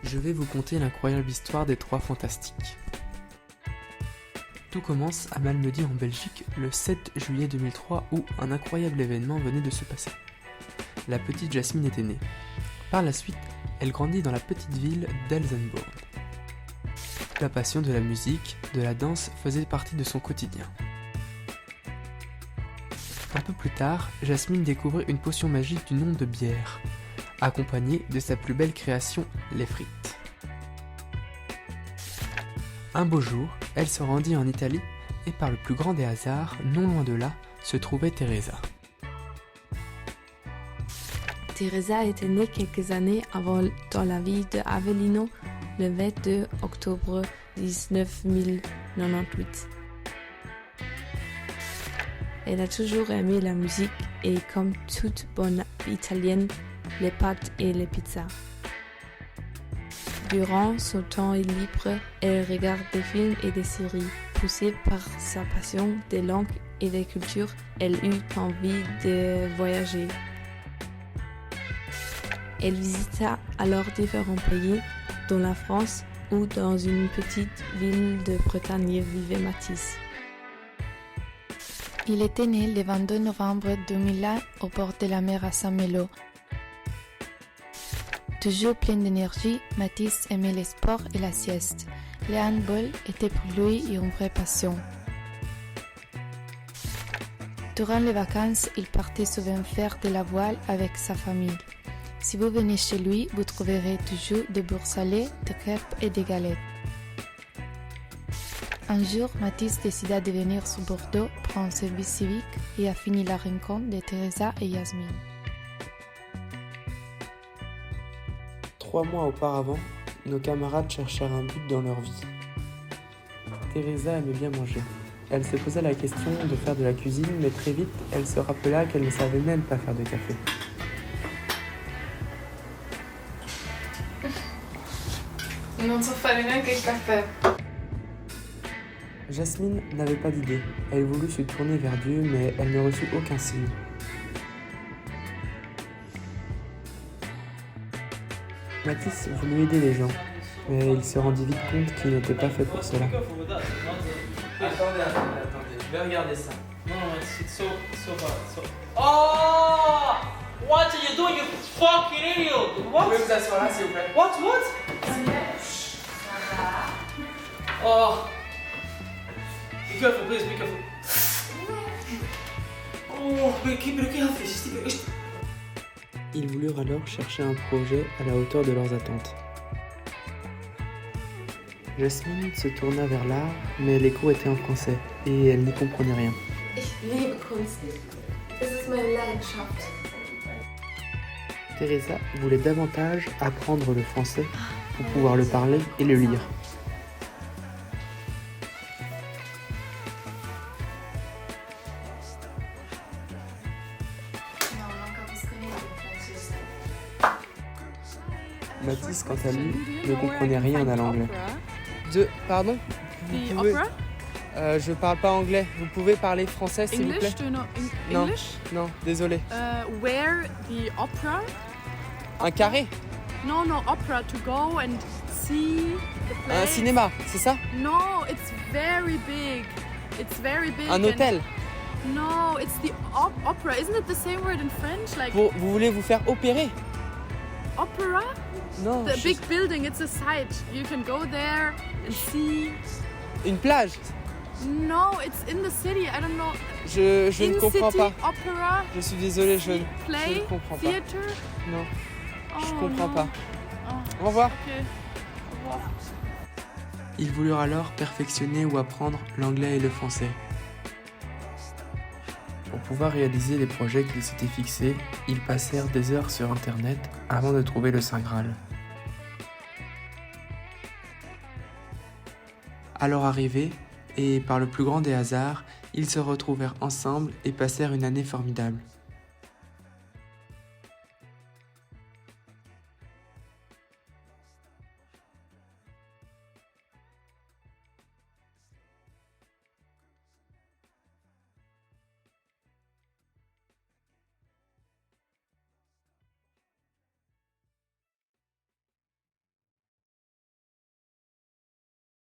je vais vous conter l'incroyable histoire des Trois Fantastiques. Tout commence à Malmedy en Belgique le 7 juillet 2003 où un incroyable événement venait de se passer. La petite Jasmine était née. Par la suite, elle grandit dans la petite ville d'Elsenborg. La passion de la musique, de la danse faisait partie de son quotidien. Un peu plus tard, Jasmine découvrit une potion magique du nom de bière, accompagnée de sa plus belle création, les frites. Un beau jour, elle se rendit en Italie et par le plus grand des hasards, non loin de là, se trouvait Teresa. Teresa était née quelques années avant dans la ville de Avellino le 22 octobre 1998. Elle a toujours aimé la musique et, comme toute bonne italienne, les pâtes et les pizzas. Durant son temps libre, elle regarde des films et des séries. Poussée par sa passion des langues et des cultures, elle eut envie de voyager. Elle visita alors différents pays, dont la France, où dans une petite ville de Bretagne vivait Matisse. Il était né le 22 novembre 2001 au bord de la mer à Saint-Mélo. Toujours plein d'énergie, Matisse aimait les sports et la sieste. Le handball était pour lui une vraie passion. Durant les vacances, il partait souvent faire de la voile avec sa famille. Si vous venez chez lui, vous trouverez toujours des beurre salé, des crêpes et des galettes. Un jour, Matisse décida de venir sur Bordeaux pour un service civique et a fini la rencontre de Teresa et Yasmine. 3 mois auparavant, nos camarades cherchèrent un but dans leur vie. Teresa aimait bien manger. Elle se posait la question de faire de la cuisine, mais très vite, elle se rappela qu'elle ne savait même pas faire de café. Non so fare neanche il caffè. Jasmine n'avait pas d'idée. Elle voulut se tourner vers Dieu, mais elle ne reçut aucun signe. Matisse voulut aider les gens, mais il se rendit vite compte qu'il n'était pas fait pour cela. Attendez, je vais regarder ça. Non, c'est so Oh! What are you doing, you fucking idiot? What? Vous pouvez vous asseoir là, s'il vous plaît. What? Oh! Be careful, please, be careful. Oh, keep it healthy. Ils voulurent alors chercher un projet à la hauteur de leurs attentes. Jasmine se tourna vers l'art, mais les cours étaient en français et elle n'y comprenait rien. Ich liebe Kunst. Es ist meine Leidenschaft. Teresa voulait davantage apprendre le français pour pouvoir le parler et le lire. Matisse, quant à lui, ne comprenait rien à l'anglais. Pardon? Je parle pas anglais. Vous pouvez parler français, s'il vous plaît? Do you know Non. English? Non, désolé. Where the opera? Un carré? No, opera to go and see the play. Un cinéma, c'est ça? No, it's very big. It's very big. Un hôtel? No, it's the opera. Isn't it the same word in French? Like Vous voulez vous faire opérer? opera? Non. The big building, it's a site. You can go there and see. Une plage? No, it's in the city. I don't know. Je ne comprends city, pas. Opera, Je suis désolé, je play, ne comprends pas. theater. Non, je Oh, comprends no. pas. Oh, Au revoir. ok. Au revoir. Ils voulurent alors perfectionner ou apprendre l'anglais et le français. Pour pouvoir réaliser les projets qu'ils s'étaient fixés, ils passèrent des heures sur Internet avant de trouver le Saint Graal. Alors arrivés, et par le plus grand des hasards, ils se retrouvèrent ensemble et passèrent une année formidable.